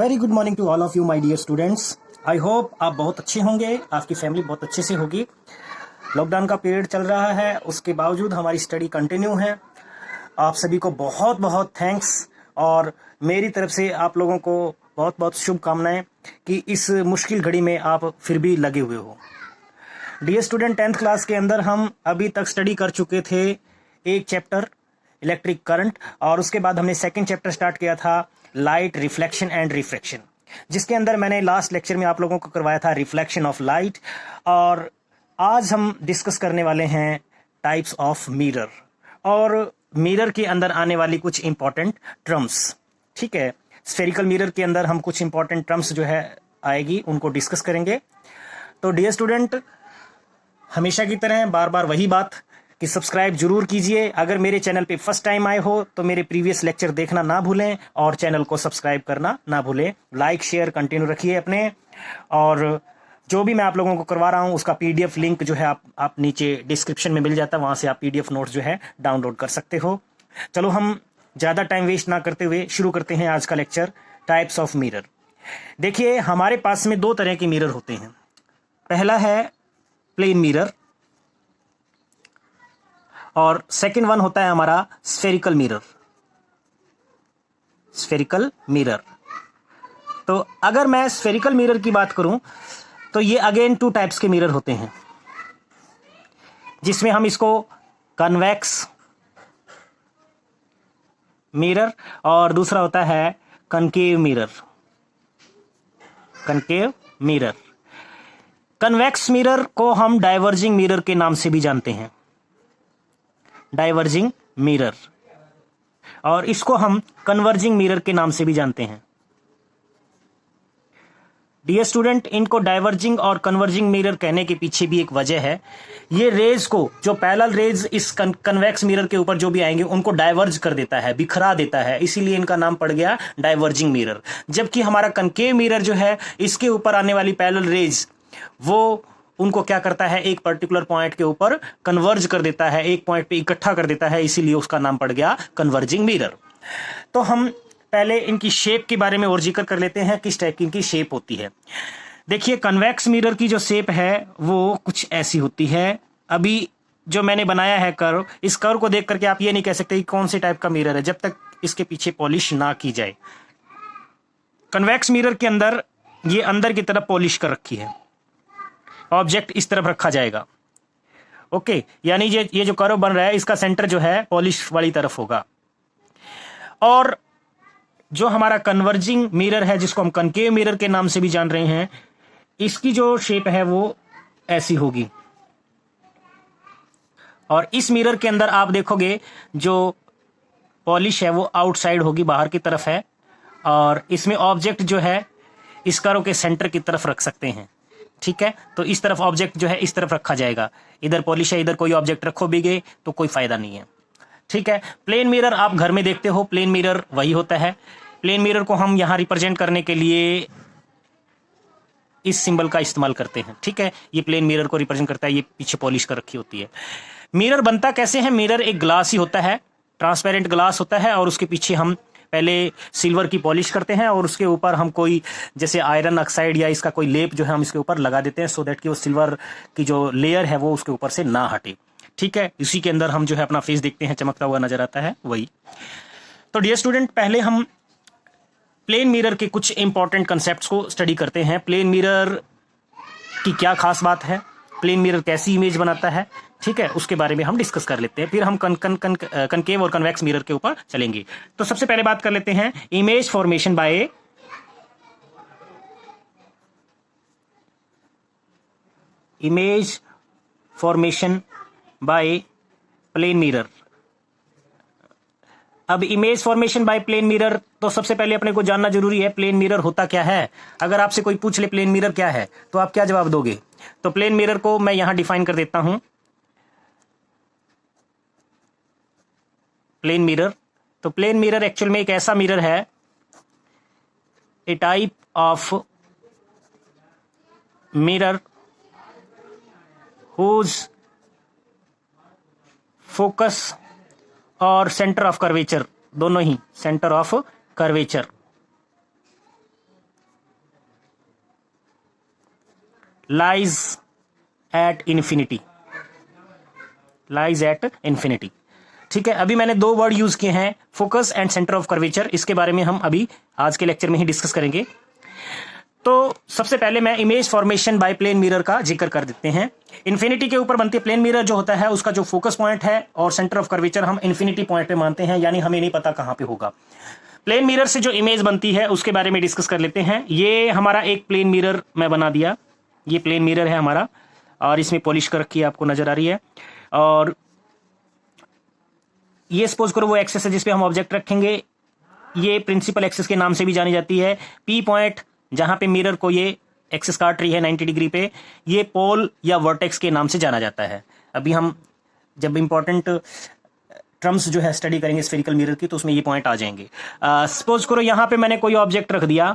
Very good morning to all of you my dear students. I hope आप बहुत अच्छे होंगे, आपकी फैमिली बहुत अच्छे से होगी। लॉकडाउन का पीरियड चल रहा है, उसके बावजूद हमारी स्टडी कंटिन्यू है। आप सभी को बहुत बहुत थैंक्स और मेरी तरफ से आप लोगों को बहुत बहुत शुभकामनाएं कि इस मुश्किल घड़ी में आप फिर भी लगे हुए हो। डियर स्टूडेंट, 10th क्लास के अंदर हम अभी तक स्टडी कर चुके थे एक चैप्टर इलेक्ट्रिक करंट, और उसके बाद हमने सेकंड चैप्टर स्टार्ट किया था लाइट, रिफ्लेक्शन एंड रिफ्रैक्शन, जिसके अंदर मैंने लास्ट लेक्चर में आप लोगों को करवाया था रिफ्लेक्शन ऑफ लाइट। और आज हम डिस्कस करने वाले हैं टाइप्स ऑफ मिरर और मिरर के अंदर आने वाली कुछ इंपॉर्टेंट टर्म्स। ठीक है, स्फेरिकल मिरर के अंदर हम कुछ इंपॉर्टेंट टर्म्स जो है आएगी उनको डिस्कस करेंगे। तो डियर स्टूडेंट, हमेशा की तरह बार बार वही बात कि सब्सक्राइब जरूर कीजिए। अगर मेरे चैनल पे फर्स्ट टाइम आए हो तो मेरे प्रीवियस लेक्चर देखना ना भूलें और चैनल को सब्सक्राइब करना ना भूलें। लाइक शेयर कंटिन्यू रखिए अपने, और जो भी मैं आप लोगों को करवा रहा हूं उसका पीडीएफ लिंक जो है आप नीचे डिस्क्रिप्शन में मिल जाता है, वहां से आप पीडीएफ नोट्स जो है डाउनलोड कर सकते हो। चलो हम ज़्यादा टाइम वेस्ट ना करते हुए शुरू करते हैं आज का लेक्चर, टाइप्स ऑफ मिरर। देखिए, हमारे पास में दो तरह के मिरर होते हैं। पहला है प्लेन मिरर और सेकंड वन होता है हमारा स्फेरिकल मिरर। स्फेरिकल मिरर, तो अगर मैं स्फेरिकल मिरर की बात करूं तो ये अगेन टू टाइप्स के मिरर होते हैं, जिसमें हम इसको कन्वेक्स मिरर और दूसरा होता है concave mirror. Concave mirror, convex mirror को हम डाइवर्जिंग मिरर के नाम से भी जानते हैं, डाइवर्जिंग मिरर, और इसको हम कन्वर्जिंग मिरर के नाम से भी जानते हैं। डियर स्टूडेंट, इनको डाइवर्जिंग और कन्वर्जिंग मिरर कहने के पीछे भी एक वजह है। ये रेज को, जो पैरेलल रेज इस कन्वेक्स मिरर के ऊपर जो भी आएंगे उनको डाइवर्ज कर देता है, बिखरा देता है, इसीलिए इनका नाम पड़ गया डाइवर्जिंग मिरर। जबकि हमारा कनकेव मिरर जो है, इसके ऊपर आने वाली पैरेलल रेज वो उनको क्या करता है, एक पर्टिकुलर पॉइंट के ऊपर कन्वर्ज कर देता है, एक पॉइंट पे इकट्ठा कर देता है, इसीलिए उसका नाम पड़ गया कन्वर्जिंग मिरर। तो हम पहले इनकी शेप के बारे में और जिक्र कर लेते हैं, किस टाइप की इनकी शेप होती है। देखिए, कन्वेक्स मिरर की जो शेप है वो कुछ ऐसी होती है। अभी जो मैंने बनाया है कर्व, इस कर्व को देख करके आप ये नहीं कह सकते कि कौन से टाइप का मिरर है जब तक इसके पीछे पॉलिश ना की जाए। कन्वेक्स मिरर के अंदर ये अंदर की तरफ पॉलिश कर रखी है, ऑब्जेक्ट इस तरफ रखा जाएगा। ओके, यानी ये जो कर्व बन रहा है इसका सेंटर जो है पॉलिश वाली तरफ होगा। और जो हमारा कन्वर्जिंग मिरर है, जिसको हम कनकेव मिरर के नाम से भी जान रहे हैं, इसकी जो शेप है वो ऐसी होगी। और इस मिरर के अंदर आप देखोगे जो पॉलिश है वो आउटसाइड होगी, बाहर की तरफ है, और इसमें ऑब्जेक्ट जो है इस कर्व के सेंटर की तरफ रख सकते हैं। ठीक है, तो इस तरफ ऑब्जेक्ट जो है इस तरफ रखा जाएगा। इधर पॉलिश है, इधर कोई ऑब्जेक्ट रखो भी गए तो कोई फायदा नहीं है। ठीक है, प्लेन मिरर आप घर में देखते हो, प्लेन मिरर वही होता है। प्लेन मिरर को हम यहां रिप्रेजेंट करने के लिए इस सिंबल का इस्तेमाल करते हैं। ठीक है, ये प्लेन मिरर को रिप्रेजेंट करता है, ये पीछे पॉलिश कर रखी होती है। मिरर बनता कैसे है? मिरर एक ग्लास ही होता है, ट्रांसपेरेंट ग्लास होता है, और उसके पीछे हम पहले सिल्वर की पॉलिश करते हैं और उसके ऊपर हम कोई जैसे आयरन ऑक्साइड या इसका कोई लेप जो है हम इसके ऊपर लगा देते हैं, सो दैट कि वो सिल्वर की जो लेयर है वो उसके ऊपर से ना हटे। ठीक है, इसी के अंदर हम जो है अपना फेस देखते हैं, चमकता हुआ नजर आता है वही। तो डियर स्टूडेंट, पहले हम प्लेन मिरर के कुछ इंपॉर्टेंट कंसेप्ट्स को स्टडी करते हैं। प्लेन मिरर की क्या खास बात है, प्लेन मिरर कैसी इमेज बनाता है, ठीक है, उसके बारे में हम डिस्कस कर लेते हैं। फिर हम कनकेव और कन्वेक्स मिरर के ऊपर चलेंगे। तो सबसे पहले बात कर लेते हैं image formation by plane mirror. अब image formation by plane mirror, तो सबसे पहले अपने को जानना जरूरी है प्लेन मिरर होता क्या है। अगर आपसे कोई पूछ ले प्लेन मिरर क्या है तो आप क्या जवाब दोगे? तो प्लेन मिरर को मैं यहां डिफाइन कर देता हूं। प्लेन मिरर, तो प्लेन मिरर एक्चुअल में एक ऐसा मिरर है, a type of mirror whose focus और सेंटर ऑफ कर्वेचर, दोनों ही centre of curvature lies at infinity, lies at infinity. ठीक है, अभी मैंने दो वर्ड यूज किए हैं, focus and centre of curvature. इसके बारे में हम अभी आज के लेक्चर में ही डिस्कस करेंगे। तो सबसे पहले मैं image formation by plane mirror का जिक्र कर देते हैं। इन्फिनिटी के ऊपर बनती है प्लेन मिरर जो होता है उसका जो फोकस पॉइंट है और सेंटर ऑफ कर्वेचर हम इन्फिनिटी पॉइंट पे मानते हैं, यानी हमें नहीं पता कहां पे होगा। प्लेन मिरर से जो इमेज बनती है उसके बारे में डिस्कस कर लेते हैं। ये हमारा एक प्लेन मिरर मैं बना दिया, ये प्लेन मिरर है हमारा और इसमें पॉलिश कर रखी है, आपको नजर आ रही है। और ये सपोज करो वो एक्सेस है जिसपे हम ऑब्जेक्ट रखेंगे। ये प्रिंसिपल एक्सेस के नाम से भी जानी जाती है। पी पॉइंट जहां पे मिरर को ये एक्सेस काट रही है 90 डिग्री पे, ये पोल या वर्टेक्स के नाम से जाना जाता है। अभी हम जब इंपॉर्टेंट टर्म्स जो है स्टडी करेंगे स्फेरिकल मिरर की तो उसमें ये पॉइंट आ जाएंगे। सपोज करो यहां पे मैंने कोई ऑब्जेक्ट रख दिया,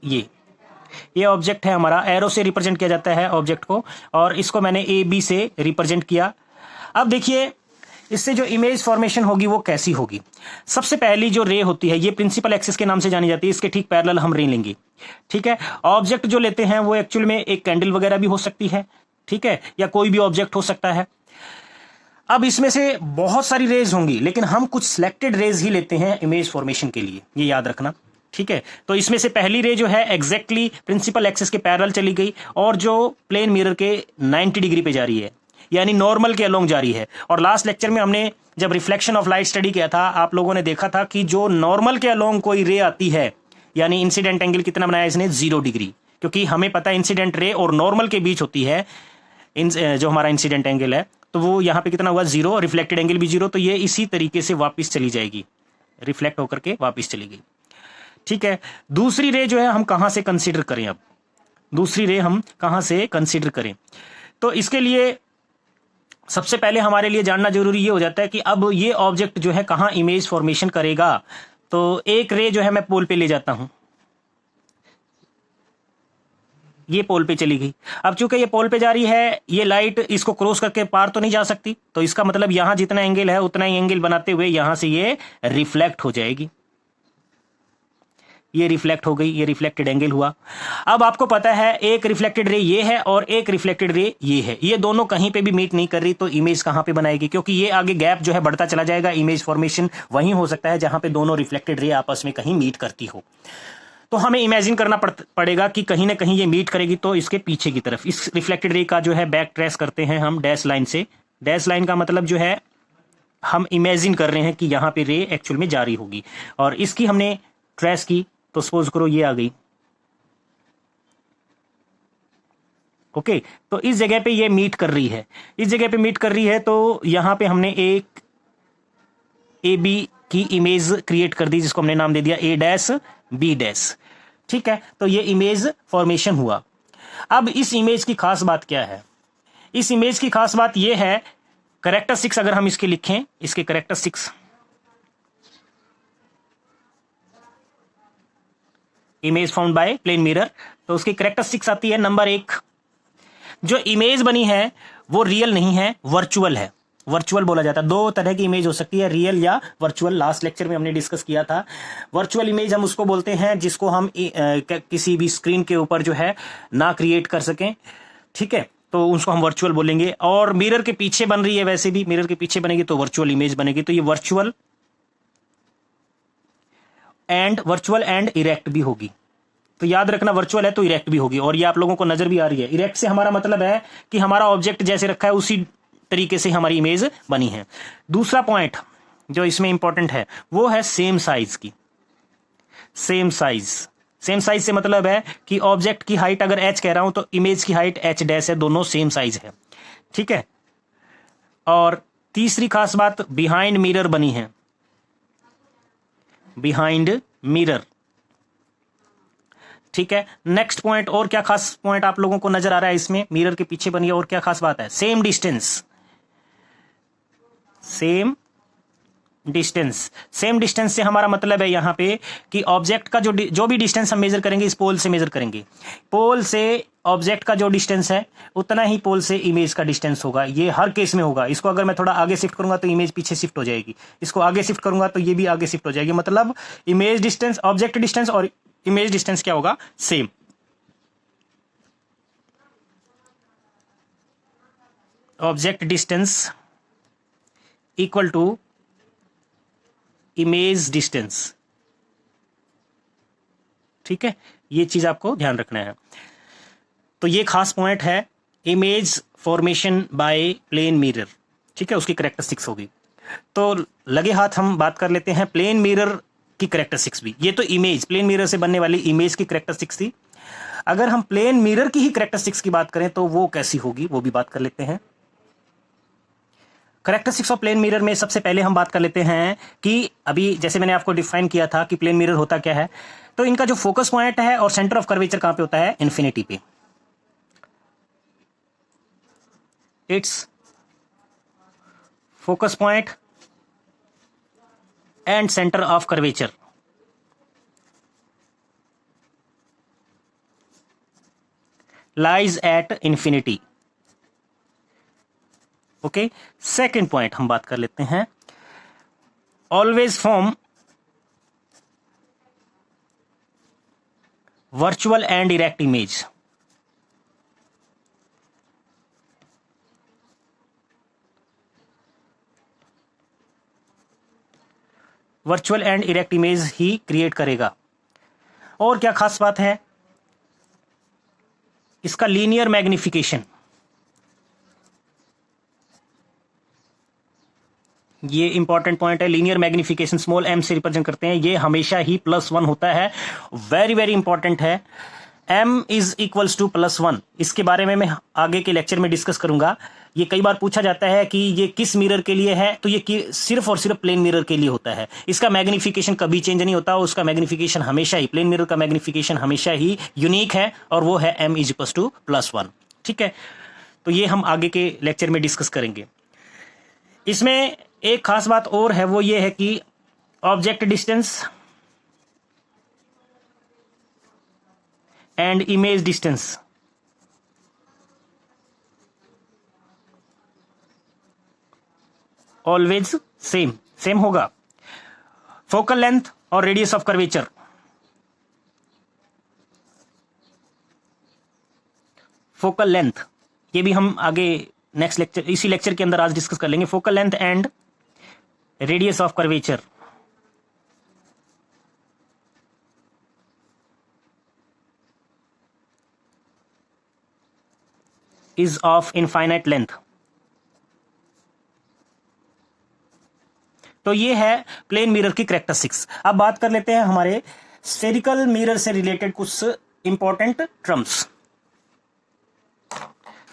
ये ऑब्जेक्ट है हमारा, एरो से रिप्रेजेंट किया जाता है ऑब्जेक्ट को, और इसको मैंने ए बी से रिप्रेजेंट किया। अब देखिए इससे जो इमेज फॉर्मेशन होगी वो कैसी होगी। सबसे पहली जो रे होती है ये प्रिंसिपल एक्सिस के नाम से जानी जाती है, इसके ठीक पैरेलल हम रे लेंगे। ठीक है, ऑब्जेक्ट जो लेते हैं वो एक्चुअल में एक कैंडल वगैरह भी हो सकती है, ठीक है, या कोई भी ऑब्जेक्ट हो सकता है। अब इसमें से बहुत सारी रेज होंगी लेकिन हम कुछ सिलेक्टेड रेज ही लेते हैं इमेज फॉर्मेशन के लिए, ये याद रखना। ठीक है, तो इसमें से पहली रे जो है एग्जैक्टली प्रिंसिपल एक्सिस के पैरेलल चली गई और जो प्लेन मिरर के 90 डिग्री पे जा रही है, यानी नॉर्मल के अलोंग जा रही है। और लास्ट लेक्चर में हमने जब रिफ्लेक्शन ऑफ लाइट स्टडी किया था आप लोगों ने देखा था कि जो नॉर्मल के अलोंग कोई रे आती है, यानी इंसिडेंट एंगल कितना बनाया इसने 0 डिग्री, क्योंकि हमें पता है इंसिडेंट रे और नॉर्मल के बीच होती है जो हमारा इंसिडेंट एंगल है, तो वो यहाँ पे कितना हुआ 0, रिफ्लेक्टेड एंगल भी 0, तो ये इसी तरीके से वापिस चली जाएगी, रिफ्लेक्ट होकर के वापिस चली गई। ठीक है, दूसरी रे जो है हम कहां से कंसीडर करें, अब दूसरी रे हम कहां से कंसीडर करें, तो इसके लिए सबसे पहले हमारे लिए जानना जरूरी ये हो जाता है कि अब ये ऑब्जेक्ट जो है कहां इमेज फॉर्मेशन करेगा। तो एक रे जो है मैं पोल पे ले जाता हूं, ये पोल पे चली गई। अब चूंकि ये पोल पे जा रही है, ये लाइट इसको क्रॉस करके पार तो नहीं जा सकती, तो इसका मतलब यहां जितना एंगल है उतना ही एंगल बनाते हुए यहां से ये रिफ्लेक्ट हो जाएगी, ये रिफ्लेक्ट हो गई, ये रिफ्लेक्टेड एंगल हुआ। अब आपको पता है एक रिफ्लेक्टेड रे ये है और एक रिफ्लेक्टेड रे ये है, ये दोनों कहीं पे भी मीट नहीं कर रही, तो इमेज कहां पे बनाएगी, क्योंकि ये आगे गैप जो है बढ़ता चला जाएगा। इमेज फॉर्मेशन वहीं हो सकता है जहां पे दोनों रिफ्लेक्टेड रे आपस में कहीं मीट करती हो। तो हमें इमेजिन करना पड़ेगा कि कहीं ना कहीं ये मीट करेगी, तो इसके पीछे की तरफ इस रिफ्लेक्टेड रे का जो है बैक ट्रेस करते हैं हम डैश लाइन से। डैश लाइन का मतलब जो है हम इमेजिन कर रहे हैं कि यहां पे रे एक्चुअल में जारी होगी, और इसकी हमने ट्रेस की, तो सपोज करो ये आ गई। ओके, तो इस जगह पे ये मीट कर रही है, इस जगह पे मीट कर रही है, तो यहां पे हमने एक ए बी की इमेज क्रिएट कर दी जिसको हमने नाम दे दिया ए डैश बी डैश। ठीक है, तो ये इमेज फॉर्मेशन हुआ। अब इस इमेज की खास बात क्या है, इस इमेज की खास बात ये है, कैरेक्टरिस्टिक्स अगर हम इसके लिखें, इसके characteristics, image found by plane mirror, तो उसकी कैरेक्टरिस्टिक्स आती है। नंबर 1, जो इमेज बनी है वो रियल नहीं है, वर्चुअल है। वर्चुअल बोला जाता है, दो तरह की इमेज हो सकती है, रियल या वर्चुअल। लास्ट लेक्चर में हमने डिस्कस किया था। वर्चुअल इमेज हम उसको बोलते हैं जिसको हम किसी भी स्क्रीन के ऊपर जो है ना क्रिएट कर सकें, ठीक है, तो उसको हम वर्चुअल बोलेंगे। और मिरर के पीछे बन रही है, वैसे भी मिरर के पीछे बनेगी तो वर्चुअल इमेज बनेगी। तो ये वर्चुअल एंड इरेक्ट भी होगी, तो याद रखना वर्चुअल है तो इरेक्ट भी होगी, और ये आप लोगों को नजर भी आ रही है। इरेक्ट से हमारा मतलब है कि हमारा ऑब्जेक्ट जैसे रखा है उसी तरीके से हमारी इमेज बनी है। दूसरा पॉइंट जो इसमें इंपॉर्टेंट है वो है सेम साइज की। सेम साइज, सेम साइज से मतलब है कि ऑब्जेक्ट की हाइट अगर h कह रहा हूं तो इमेज की हाइट h डैश है, दोनों सेम साइज है। ठीक है, और तीसरी खास बात बिहाइंड मिरर बनी है, बिहाइंड मिरर। ठीक है, नेक्स्ट पॉइंट, और क्या खास पॉइंट आप लोगों को नजर आ रहा है इसमें, मिरर के पीछे बनी है, और क्या खास बात है, same distance. Same distance, same distance से हमारा मतलब है यहां पे कि ऑब्जेक्ट का जो भी डिस्टेंस हम मेजर करेंगे इस पोल से मेजर करेंगे, पोल से ऑब्जेक्ट का जो डिस्टेंस है उतना ही पोल से इमेज का डिस्टेंस होगा। ये हर केस में होगा। इसको अगर मैं थोड़ा आगे शिफ्ट करूंगा तो इमेज पीछे शिफ्ट हो जाएगी, इसको आगे शिफ्ट करूंगा तो ये भी आगे शिफ्ट हो जाएगी। मतलब इमेज डिस्टेंस, ऑब्जेक्ट डिस्टेंस और इमेज डिस्टेंस क्या होगा, same. Object distance equal to image distance. ठीक है, ये चीज आपको ध्यान रखना है। तो ये खास पॉइंट है image formation by plane mirror. ठीक है, उसकी करेक्टरिस्टिक्स होगी। तो लगे हाथ हम बात कर लेते हैं प्लेन मिरर की करेक्टरिस्टिक्स भी। ये तो इमेज, प्लेन मिरर से बनने वाली इमेज की करेक्टरिस्टिक्स थी। अगर हम प्लेन मिरर की ही करेक्टरिस्टिक्स की बात करें तो वो कैसी होगी, वो भी बात कर लेते हैं। करेक्टरिस्टिक्स ऑफ प्लेन मिरर में सबसे पहले हम बात कर लेते हैं कि अभी जैसे मैंने आपको डिफाइन किया था कि प्लेन मिरर होता क्या है। तो इनका जो फोकस पॉइंट है और सेंटर ऑफ कर्वेचर कहां पे होता है, इन्फिनिटी पे। Its focus point and centre of curvature lies at infinity. Okay, second point हम बात कर लेते हैं, always form virtual and erect image. Virtual and erect image ही क्रिएट करेगा। और क्या खास बात है, इसका लीनियर मैग्निफिकेशन, ये इंपॉर्टेंट पॉइंट है। लीनियर मैग्निफिकेशन स्मॉल m से रिप्रेजेंट करते हैं, ये हमेशा ही +1 होता है। वेरी वेरी इंपॉर्टेंट है। m is equals to +1। इसके बारे में मैं आगे के लेक्चर में डिस्कस करूंगा। ये कई बार पूछा जाता है कि ये किस मिरर के लिए है, तो ये सिर्फ और सिर्फ प्लेन मिरर के लिए होता है। इसका मैग्निफिकेशन कभी चेंज नहीं होता, उसका मैग्निफिकेशन हमेशा ही, प्लेन मिरर का मैग्निफिकेशन हमेशा ही यूनिक है, और वो है m इज इक्वल्स टू +1। ठीक है, तो ये हम आगे के लेक्चर में डिस्कस करेंगे। इसमें एक खास बात और है, वो ये है कि object distance and image distance always same होगा। फोकल लेंथ और radius of curvature, focal length ये भी हम आगे नेक्स्ट लेक्चर, इसी लेक्चर के अंदर आज डिस्कस कर लेंगे। Focal length and radius of curvature is of infinite length. तो ये है प्लेन मिरर की करेक्टरिस्टिक्स। अब बात कर लेते हैं हमारे स्फेरिकल मिरर से रिलेटेड कुछ इंपॉर्टेंट टर्म्स।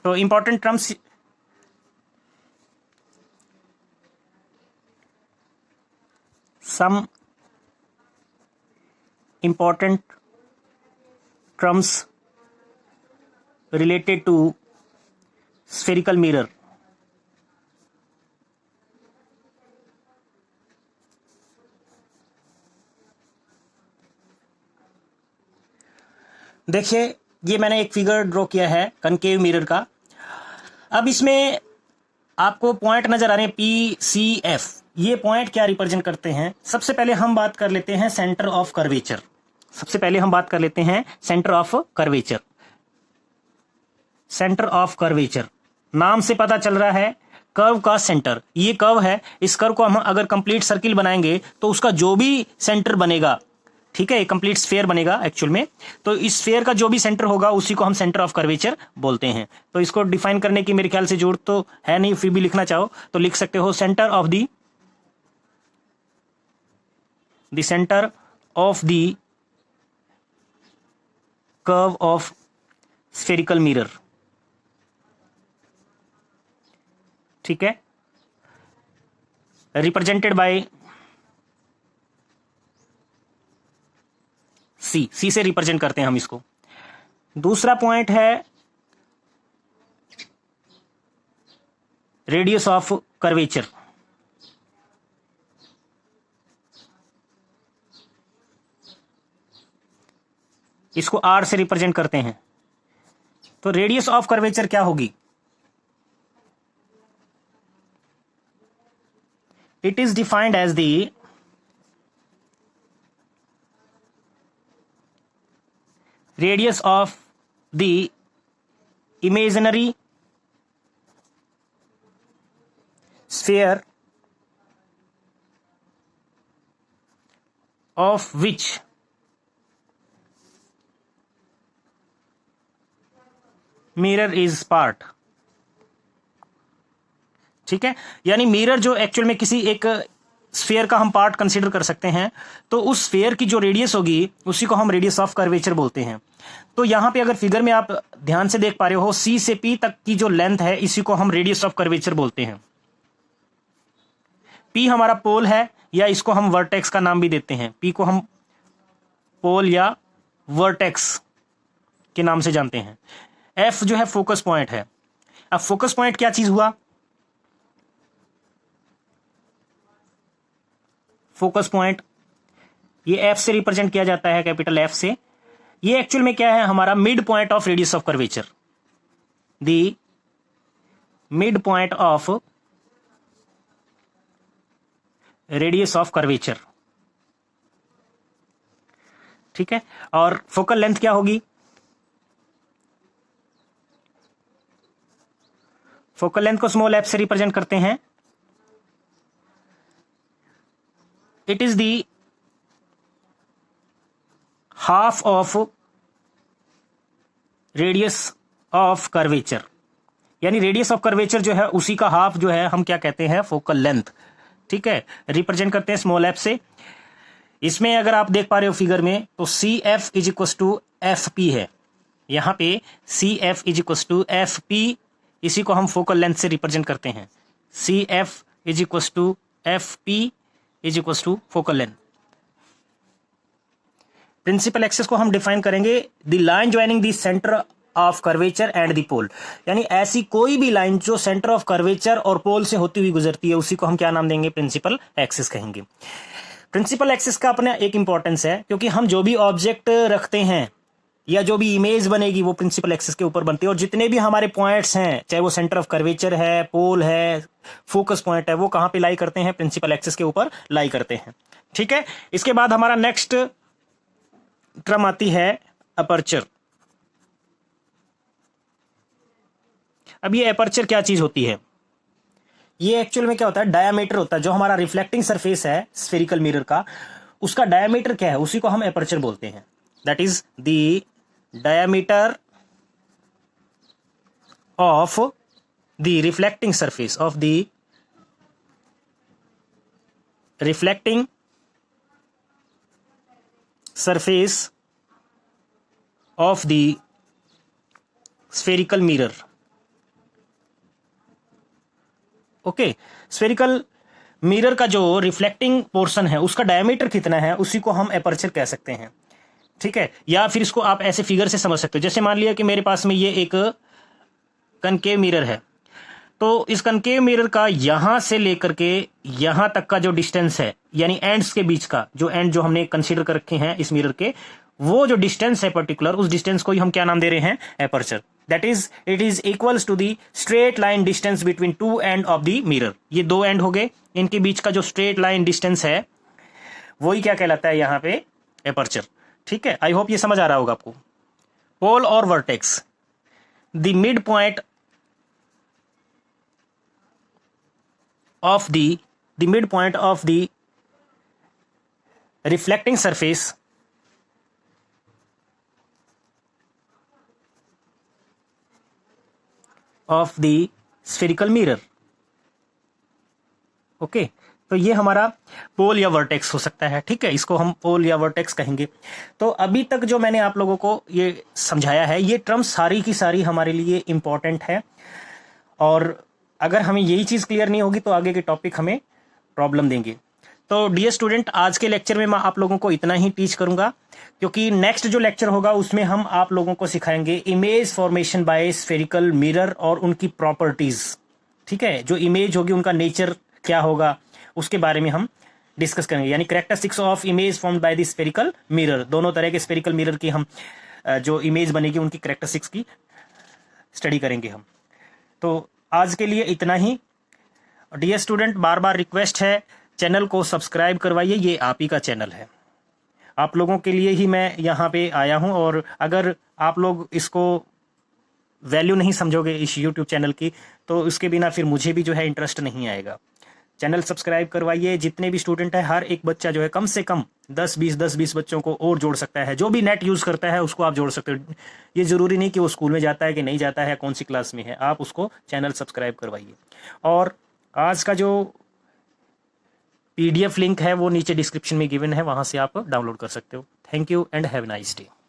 तो important terms, some important terms related to spherical mirror। देखिए, ये मैंने एक फिगर ड्रॉ किया है कनकेव मिरर का। अब इसमें आपको पॉइंट नजर आ रहे हैं PCF। ये पॉइंट क्या रिप्रेजेंट करते हैं? सबसे पहले हम बात कर लेते हैं सेंटर ऑफ कर्वेचर। सबसे पहले हम बात कर लेते हैं centre of curvature. Centre of curvature, नाम से पता चल रहा है कर्व का सेंटर। ये कर्व है, इस कर्व को हम अगर कंप्लीट सर्किल बनाएंगे तो उसका जो भी सेंटर बनेगा, ठीक है, ये कंप्लीट स्फीयर बनेगा एक्चुअल में, तो इस स्फीयर का जो भी सेंटर होगा उसी को हम सेंटर ऑफ कर्वेचर बोलते हैं। तो इसको डिफाइन करने की मेरे ख्याल से जरूरत तो है नहीं, फिर भी लिखना चाहो तो लिख सकते हो, centre of the centre of the curve of spherical mirror. ठीक है, रिप्रेजेंटेड बाय सी से रिप्रेजेंट करते हैं हम इसको। दूसरा पॉइंट है रेडियस ऑफ कर्वेचर। इसको आर से रिप्रेजेंट करते हैं। तो रेडियस ऑफ कर्वेचर क्या होगी? It is defined as the radius of the imaginary sphere of which mirror is part. ठीक है, यानी मिरर जो एक्चुअल में किसी एक स्फीयर का हम पार्ट कंसीडर कर सकते हैं, तो उस स्फीयर की जो रेडियस होगी उसी को हम रेडियस ऑफ कर्वेचर बोलते हैं। तो यहां पे अगर फिगर में आप ध्यान से देख पा रहे हो, सी से पी तक की जो लेंथ है इसी को हम रेडियस ऑफ कर्वेचर बोलते हैं। पी हमारा पोल है, या इसको हम वर्टेक्स का नाम भी देते हैं। पी को हम पोल या वर्टेक्स के नाम से जानते हैं। एफ जो है फोकस पॉइंट है। अब फोकस पॉइंट क्या चीज हुआ? फोकस पॉइंट ये एफ से रिप्रेजेंट किया जाता है, कैपिटल एफ से। ये एक्चुअल में क्या है? हमारा mid point of radius of curvature. The mid point of radius of curvature. ठीक है, और फोकल लेंथ क्या होगी? फोकल लेंथ को स्मॉल एफ से रिप्रेजेंट करते हैं। It is the half of radius of curvature, यानी रेडियस ऑफ कर्वेचर जो है उसी का हाफ जो है हम क्या कहते हैं? Focal length. ठीक है, रिप्रेजेंट करते हैं स्मॉल एफ से। इसमें अगर आप देख पा रहे हो फिगर में, तो C F is equal to F P है। यहां पे C F is equal to F P, इसी को हम फोकल लेंथ से रिप्रेजेंट करते हैं। C F is equal to F P is equal to focal length. Principal axis को हम डिफाइन करेंगे, the line joining the centre of curvature and the pole, यानी ऐसी कोई भी लाइन जो सेंटर ऑफ कर्वेचर और पोल से होती हुई गुजरती है उसी को हम क्या नाम देंगे? प्रिंसिपल एक्सिस कहेंगे। प्रिंसिपल एक्सिस का अपना एक इंपॉर्टेंस है, क्योंकि हम जो भी ऑब्जेक्ट रखते हैं या जो भी इमेज बनेगी वो प्रिंसिपल एक्सिस के ऊपर बनती है, और जितने भी हमारे पॉइंट्स हैं, चाहे वो सेंटर ऑफ कर्वेचर है, पोल है, फोकस पॉइंट है, वो कहां पे लाई करते हैं? प्रिंसिपल एक्सिस के ऊपर लाई करते हैं। ठीक है, इसके बाद हमारा नेक्स्ट टर्म आती है अपर्चर। अब ये अपर्चर क्या चीज होती है? ये एक्चुअल में क्या होता है? डायामीटर होता है। जो हमारा रिफ्लेक्टिंग सरफेस है स्फेरिकल मिरर का, उसका डायामीटर क्या है? उसी को हम अपर्चर बोलते हैं। That is the diameter of the reflecting surface of the reflecting surface of the spherical mirror. Okay, spherical mirror का जो रिफ्लेक्टिंग पोर्शन है उसका डायमीटर कितना है उसी को हम एपर्चर कह सकते हैं। ठीक है, या फिर इसको आप ऐसे फिगर से समझ सकते हो। जैसे मान लिया कि मेरे पास में ये एक कनकेव मिरर है, तो इस कनकेव मिरर का यहां से लेकर के यहां तक का जो डिस्टेंस है, यानी एंड्स के बीच का जो एंड जो हमने कंसीडर कर रखे हैं इस मिरर के, वो जो डिस्टेंस है पर्टिकुलर, उस डिस्टेंस को ही हम क्या नाम दे रहे हैं? Aperture. That is it is equals to the straight line distance between two end of the mirror. ये दो एंड हो गए, इनके बीच का जो स्ट्रेट लाइन डिस्टेंस है वही क्या कहलाता है यहां पे? एपर्चर। ठीक है, आई होप ये समझ आ रहा होगा आपको। पोल और vertex, the mid point of the midpoint of the reflecting surface of the spherical mirror. Okay, तो ये हमारा पोल या वर्टेक्स हो सकता है। ठीक है, इसको हम पोल या वर्टेक्स कहेंगे। तो अभी तक जो मैंने आप लोगों को ये समझाया है, ये टर्म सारी की सारी हमारे लिए इंपॉर्टेंट है, और अगर हमें यही चीज क्लियर नहीं होगी तो आगे के टॉपिक हमें प्रॉब्लम देंगे। तो डियर स्टूडेंट, आज के लेक्चर में मैं आप लोगों को इतना ही टीच करूंगा, क्योंकि नेक्स्ट जो लेक्चर होगा उसमें हम आप लोगों को सिखाएंगे image formation bye spherical mirror और उनकी प्रॉपर्टीज। ठीक है, जो इमेज होगी उनका नेचर क्या होगा उसके बारे में हम डिस्कस करेंगे, यानी characteristics of image formed by the spherical mirror. दोनों तरह के स्फेरिकल मिरर की हम जो इमेज बनेगी उनकी कैरेक्टरिस्टिक्स की स्टडी करेंगे हम। तो आज के लिए इतना ही। डियर स्टूडेंट, बार बार रिक्वेस्ट है, चैनल को सब्सक्राइब करवाइए, ये आप ही का चैनल है, आप लोगों के लिए ही मैं यहाँ पे आया हूँ। और अगर आप लोग इसको वैल्यू नहीं समझोगे इस यूट्यूब चैनल की, तो उसके बिना फिर मुझे भी जो है इंटरेस्ट नहीं आएगा। चैनल सब्सक्राइब करवाइए। जितने भी स्टूडेंट है, हर एक बच्चा जो है कम से कम 10-20 बच्चों को और जोड़ सकता है। जो भी नेट यूज़ करता है उसको आप जोड़ सकते हो। ये ज़रूरी नहीं कि वो स्कूल में जाता है कि नहीं जाता है, कौन सी क्लास में है, आप उसको चैनल सब्सक्राइब करवाइए। और आज का जो PDF लिंक है वो नीचे डिस्क्रिप्शन में गिवन है, वहाँ से आप डाउनलोड कर सकते हो। Thank you and have a nice day.